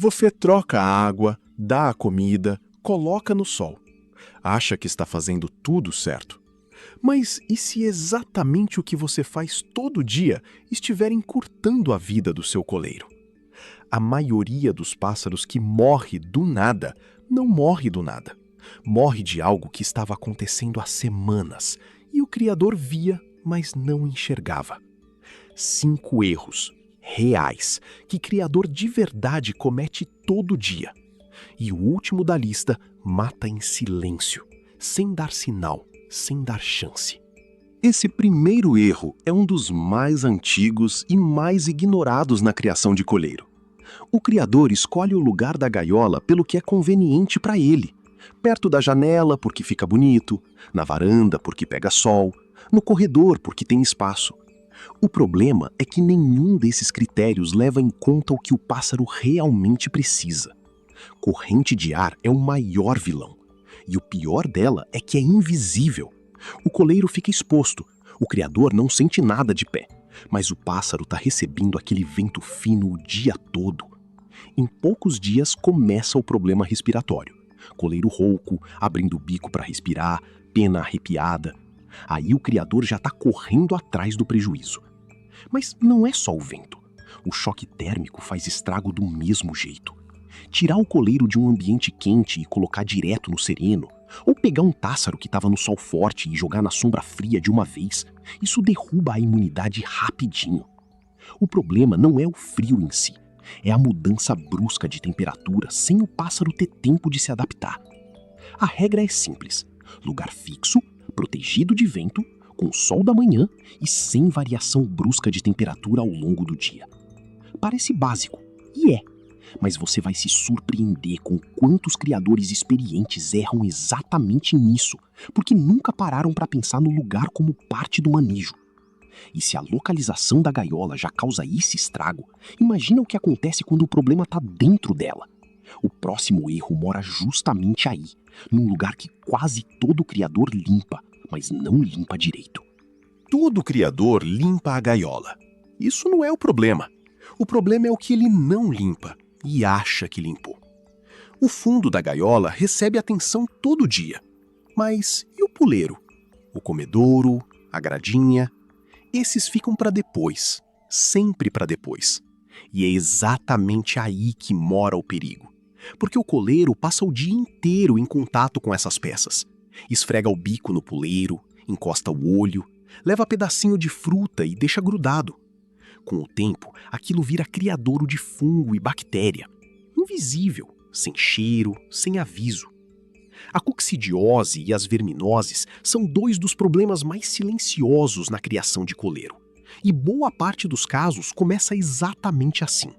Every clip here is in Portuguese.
Você troca a água, dá a comida, coloca no sol. Acha que está fazendo tudo certo. Mas e se exatamente o que você faz todo dia estiver encurtando a vida do seu coleiro? A maioria dos pássaros que morre do nada não morre do nada. Morre de algo que estava acontecendo há semanas e o Criador via, mas não enxergava. 5 erros reais que Criador de verdade comete todo dia. E o último da lista mata em silêncio, sem dar sinal, sem dar chance. Esse primeiro erro é um dos mais antigos e mais ignorados na criação de coleiro. O criador escolhe o lugar da gaiola pelo que é conveniente para ele. Perto da janela porque fica bonito, na varanda porque pega sol, no corredor porque tem espaço. O problema é que nenhum desses critérios leva em conta o que o pássaro realmente precisa. Corrente de ar é o maior vilão. E o pior dela é que é invisível. O coleiro fica exposto. O criador não sente nada de pé. Mas o pássaro está recebendo aquele vento fino o dia todo. Em poucos dias começa o problema respiratório. Coleiro rouco, abrindo o bico para respirar, pena arrepiada. Aí o criador já está correndo atrás do prejuízo. Mas não é só o vento. O choque térmico faz estrago do mesmo jeito. Tirar o coleiro de um ambiente quente e colocar direto no sereno, ou pegar um pássaro que estava no sol forte e jogar na sombra fria de uma vez, isso derruba a imunidade rapidinho. O problema não é o frio em si, é a mudança brusca de temperatura sem o pássaro ter tempo de se adaptar. A regra é simples: lugar fixo, protegido de vento, com sol da manhã e sem variação brusca de temperatura ao longo do dia. Parece básico, e é. Mas você vai se surpreender com quantos criadores experientes erram exatamente nisso, porque nunca pararam para pensar no lugar como parte do manejo. E se a localização da gaiola já causa esse estrago, imagina o que acontece quando o problema está dentro dela. O próximo erro mora justamente aí, num lugar que quase todo criador limpa, mas não limpa direito. Todo criador limpa a gaiola. Isso não é o problema. O problema é o que ele não limpa e acha que limpou. O fundo da gaiola recebe atenção todo dia. Mas e o puleiro? O comedouro? A gradinha? Esses ficam para depois, sempre para depois. E é exatamente aí que mora o perigo. Porque o coleiro passa o dia inteiro em contato com essas peças. Esfrega o bico no puleiro, encosta o olho, leva pedacinho de fruta e deixa grudado. Com o tempo, aquilo vira criadouro de fungo e bactéria. Invisível, sem cheiro, sem aviso. A coccidiose e as verminoses são 2 dos problemas mais silenciosos na criação de coleiro. E boa parte dos casos começa exatamente assim.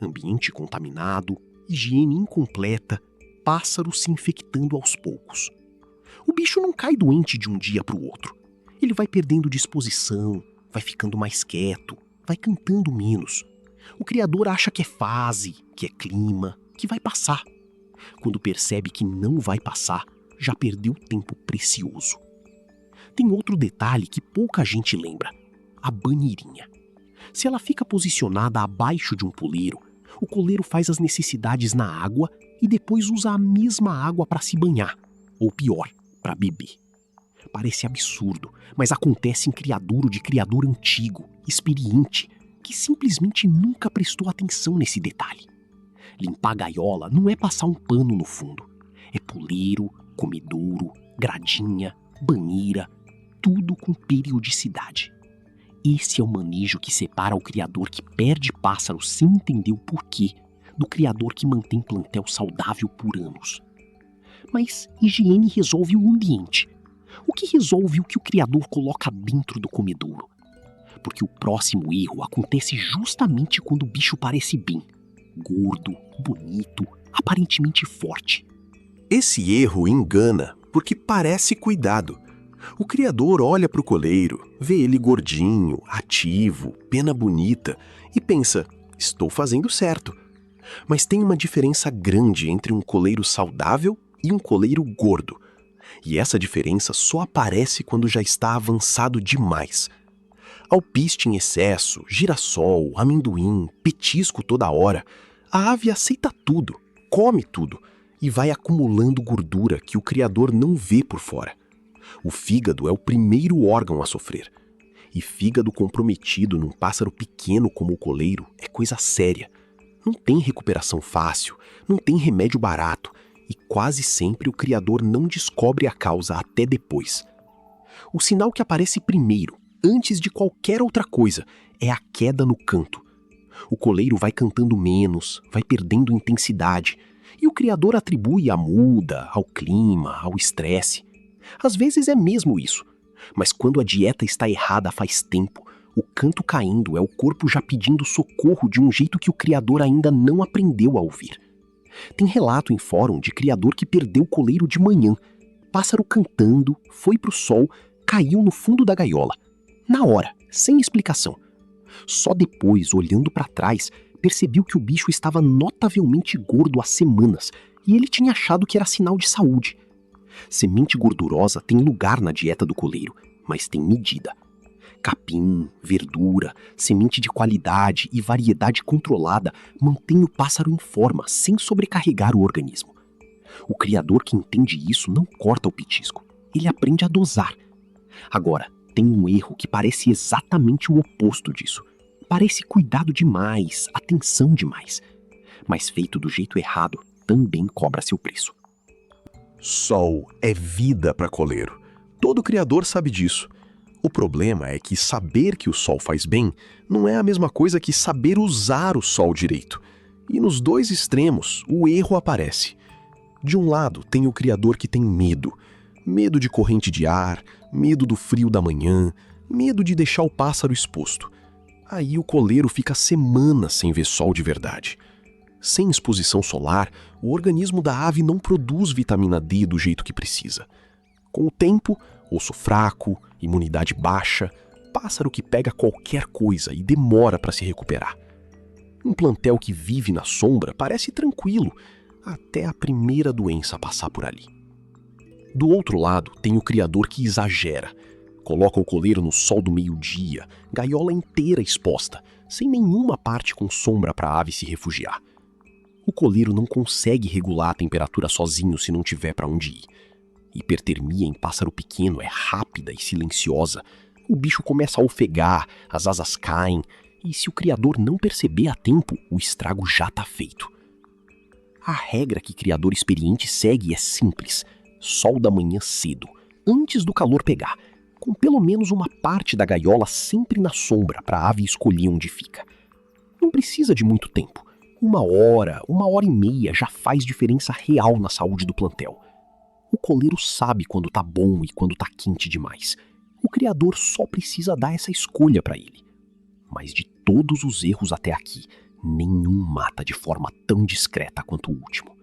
Ambiente contaminado, higiene incompleta, pássaros se infectando aos poucos. O bicho não cai doente de um dia para o outro. Ele vai perdendo disposição, vai ficando mais quieto, vai cantando menos. O criador acha que é fase, que é clima, que vai passar. Quando percebe que não vai passar, já perdeu tempo precioso. Tem outro detalhe que pouca gente lembra: a banheirinha. Se ela fica posicionada abaixo de um puleiro, o coleiro faz as necessidades na água e depois usa a mesma água para se banhar, ou pior, para beber. Parece absurdo, mas acontece em criadouro de criador antigo, experiente, que simplesmente nunca prestou atenção nesse detalhe. Limpar a gaiola não é passar um pano no fundo. É puleiro, comedouro, gradinha, banheira, tudo com periodicidade. Esse é o manejo que separa o criador que perde pássaro sem entender o porquê do criador que mantém plantel saudável por anos. Mas higiene resolve o ambiente. O que resolve o que o criador coloca dentro do comedouro? Porque o próximo erro acontece justamente quando o bicho parece bem. Gordo, bonito, aparentemente forte. Esse erro engana porque parece cuidado. O criador olha para o coleiro, vê ele gordinho, ativo, pena bonita e pensa: estou fazendo certo. Mas tem uma diferença grande entre um coleiro saudável e um coleiro gordo. E essa diferença só aparece quando já está avançado demais. Alpiste em excesso, girassol, amendoim, petisco toda hora, A ave aceita tudo, come tudo e vai acumulando gordura que o Criador não vê por fora. O fígado é o primeiro órgão a sofrer. E fígado comprometido num pássaro pequeno como o coleiro é coisa séria. Não tem recuperação fácil, não tem remédio barato e quase sempre o Criador não descobre a causa até depois. O sinal que aparece primeiro, antes de qualquer outra coisa, é a queda no canto. O coleiro vai cantando menos, vai perdendo intensidade, e o Criador atribui à muda, ao clima, ao estresse. Às vezes é mesmo isso, mas quando a dieta está errada faz tempo, o canto caindo é o corpo já pedindo socorro de um jeito que o Criador ainda não aprendeu a ouvir. Tem relato em fórum de criador que perdeu o coleiro de manhã. Pássaro cantando, foi pro sol, caiu no fundo da gaiola. Na hora, sem explicação. Só depois, olhando para trás, percebeu que o bicho estava notavelmente gordo há semanas e ele tinha achado que era sinal de saúde. Semente gordurosa tem lugar na dieta do coleiro, mas tem medida. Capim, verdura, semente de qualidade e variedade controlada mantém o pássaro em forma sem sobrecarregar o organismo. O criador que entende isso não corta o petisco, ele aprende a dosar. Agora, tem um erro que parece exatamente o oposto disso. Parece cuidado demais, atenção demais. Mas feito do jeito errado, também cobra seu preço. Sol é vida para coleiro. Todo criador sabe disso. O problema é que saber que o sol faz bem não é a mesma coisa que saber usar o sol direito. E nos dois extremos, o erro aparece. De um lado, tem o criador que tem medo. Medo de corrente de ar, medo do frio da manhã, medo de deixar o pássaro exposto. Aí o coleiro fica semanas sem ver sol de verdade. Sem exposição solar, o organismo da ave não produz vitamina D do jeito que precisa. Com o tempo, osso fraco, imunidade baixa, pássaro que pega qualquer coisa e demora para se recuperar. Um plantel que vive na sombra parece tranquilo, até a primeira doença passar por ali. Do outro lado, tem o criador que exagera. Coloca o coleiro no sol do meio-dia, gaiola inteira exposta, sem nenhuma parte com sombra para a ave se refugiar. O coleiro não consegue regular a temperatura sozinho se não tiver para onde ir. Hipertermia em pássaro pequeno é rápida e silenciosa. O bicho começa a ofegar, as asas caem, e se o criador não perceber a tempo, o estrago já está feito. A regra que criador experiente segue é simples: sol da manhã cedo, antes do calor pegar, com pelo menos uma parte da gaiola sempre na sombra para a ave escolher onde fica. Não precisa de muito tempo. 1 hora e meia já faz diferença real na saúde do plantel. O coleiro sabe quando tá bom e quando tá quente demais. O criador só precisa dar essa escolha para ele. Mas de todos os erros até aqui, nenhum mata de forma tão discreta quanto o último.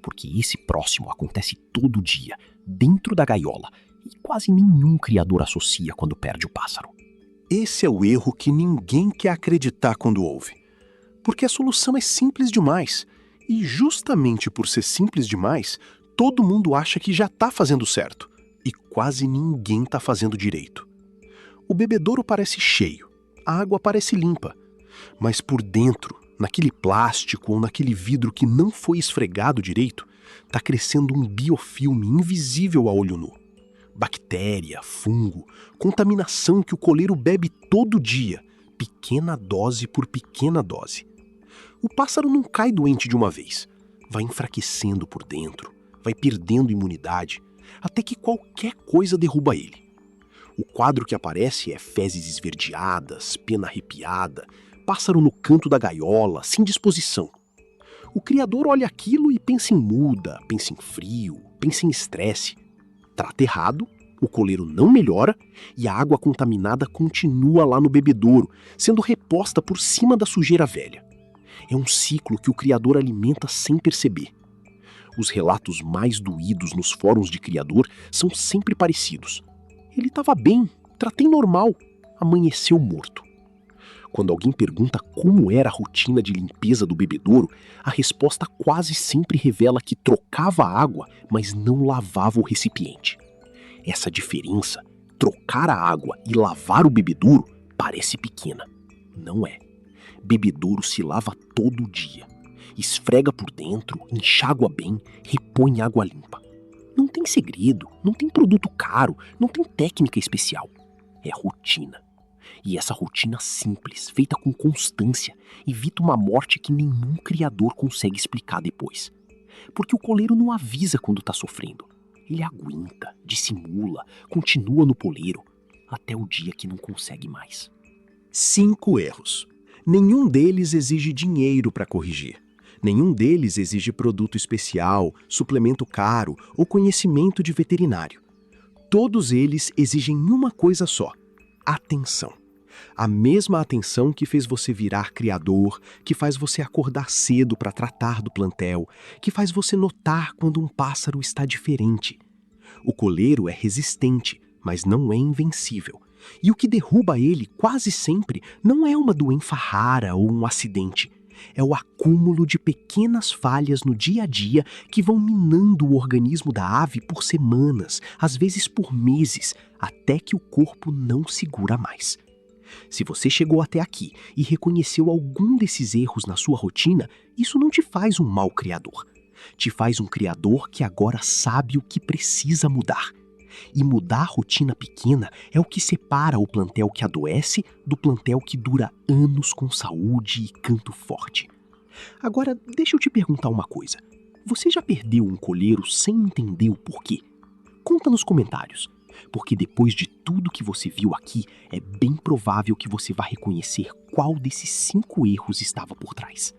Porque esse próximo acontece todo dia, dentro da gaiola, e quase nenhum criador associa quando perde o pássaro. Esse é o erro que ninguém quer acreditar quando ouve. Porque a solução é simples demais. E justamente por ser simples demais, todo mundo acha que já está fazendo certo. E quase ninguém está fazendo direito. O bebedouro parece cheio, a água parece limpa. Mas por dentro, naquele plástico ou naquele vidro que não foi esfregado direito, está crescendo um biofilme invisível a olho nu. Bactéria, fungo, contaminação que o coleiro bebe todo dia, pequena dose por pequena dose. O pássaro não cai doente de uma vez, vai enfraquecendo por dentro, vai perdendo imunidade, até que qualquer coisa derruba ele. O quadro que aparece é fezes esverdeadas, pena arrepiada, pássaro no canto da gaiola, sem disposição. O criador olha aquilo e pensa em muda, pensa em frio, pensa em estresse. Trata errado, o coleiro não melhora e a água contaminada continua lá no bebedouro, sendo reposta por cima da sujeira velha. É um ciclo que o criador alimenta sem perceber. Os relatos mais doídos nos fóruns de criador são sempre parecidos. Ele estava bem, tratei normal, amanheceu morto. Quando alguém pergunta como era a rotina de limpeza do bebedouro, a resposta quase sempre revela que trocava a água, mas não lavava o recipiente. Essa diferença, trocar a água e lavar o bebedouro, parece pequena. Não é. Bebedouro se lava todo dia. Esfrega por dentro, enxágua bem, repõe água limpa. Não tem segredo, não tem produto caro, não tem técnica especial. É rotina. E essa rotina simples, feita com constância, evita uma morte que nenhum criador consegue explicar depois. Porque o coleiro não avisa quando está sofrendo. Ele aguenta, dissimula, continua no poleiro, até o dia que não consegue mais. 5 erros. Nenhum deles exige dinheiro para corrigir. Nenhum deles exige produto especial, suplemento caro ou conhecimento de veterinário. Todos eles exigem uma coisa só: atenção. A mesma atenção que fez você virar criador, que faz você acordar cedo para tratar do plantel, que faz você notar quando um pássaro está diferente. O coleiro é resistente, mas não é invencível. E o que derruba ele quase sempre não é uma doença rara ou um acidente. É o acúmulo de pequenas falhas no dia a dia que vão minando o organismo da ave por semanas, às vezes por meses, até que o corpo não segura mais. Se você chegou até aqui e reconheceu algum desses erros na sua rotina, isso não te faz um mau criador. Te faz um criador que agora sabe o que precisa mudar. E mudar a rotina pequena é o que separa o plantel que adoece do plantel que dura anos com saúde e canto forte. Agora, deixa eu te perguntar uma coisa. Você já perdeu um coleiro sem entender o porquê? Conta nos comentários, porque depois de tudo que você viu aqui, é bem provável que você vá reconhecer qual desses 5 erros estava por trás.